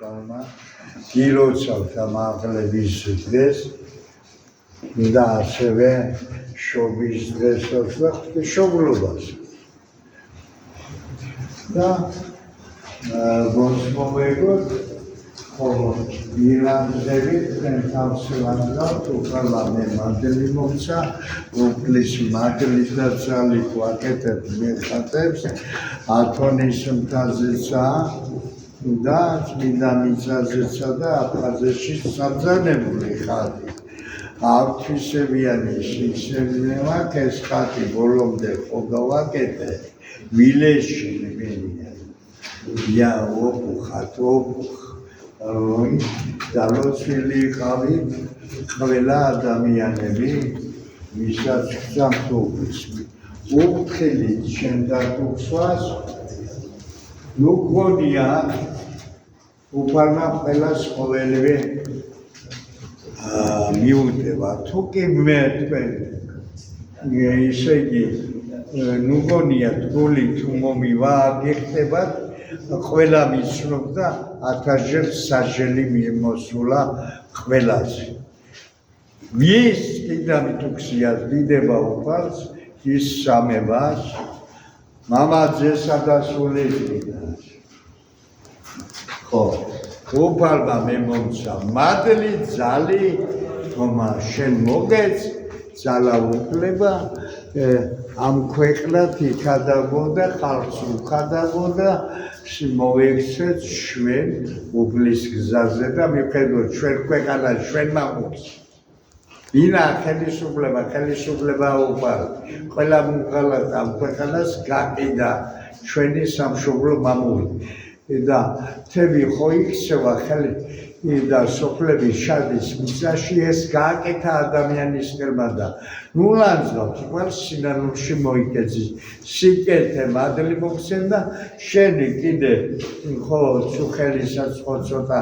თვალმა გილოცავთ ამ აღლების დღეს და ასევე შობის დღესაც და ღვთისმშობლობას და მოსმოვეგოთ ხოლო ილანძებით თქვენ თავს ვანძავთ უყალა მე მანდელი მომცა უფლის მაგლის და ძალით ვაკეთებ მეხატებს ათონის მთაზეცა და წმინდა მიწაზეცა და აფხაზეთში საბრძანებული ხატი ავთვისებიანი სისემნევაკ ეს ხატი ბოლომდე ხო გავაკეთე ვილეში მენია ია ოპუხათ დალოცვილი ყავით ყველა ადამიანები ვისაც გძამთ უფხილით შემდაგუხსვას ნუ გონია უფალმა ყველას ყოველივე მიუტევა თუ კი მე თქვენ ისე იგი ნუ გონია თული თუ მომივა გიხდებათ ყველა მიცნობს და 1000-ჯერ საჯელი მიემოსულა ყველაზე. ვის კიდამი თუქსიას დიდება უფალს, ის სამებას, მამაძესა და სულიწმინდას. ხო, უფალმა მე მომცა მადლი ძალი, თომა შენ მოგეც, ძალა უფლება ამ ქვეყნად იქადაგო და ხალხს უხადაგო და მოვექცეთ ჩვენ უფლის გზაზე და მიხედოთ ჩვენ ქვეყანა ჩვენმა მოქს. ვინა ხელისუფლება უფალი. ყველა მუხალად ამ ქვეყანას გაყიდა ჩვენი სამშობლო მამული. და თემი ხო იქცევა ხელი და სოფლების შადის მიწაში ეს გააკეთა ადამიანის ხელმა და ნუ ლანძღავთ იქ სინანულში მოიკეცის სიკეთე მადლი მოგცემ და შენი კიდე ხო ცუხელისაც ხო ცოტა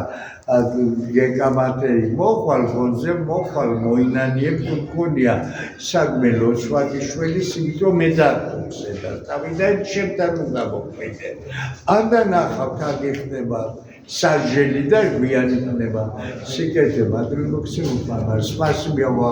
გეკამათერი მოხვალ გონზე მოხვალ მოინანიებ თუ გქონია საქმე ლოცვაგიშვილის იმიტომ მე დაგხსე და თავიდან შემთან უნდა მოყვიდე ანდა ნახავთ აგიხდება საჯელი და გვიანი ხდება სიკეთე მადლი მოგცემ უფალმა სპასიბო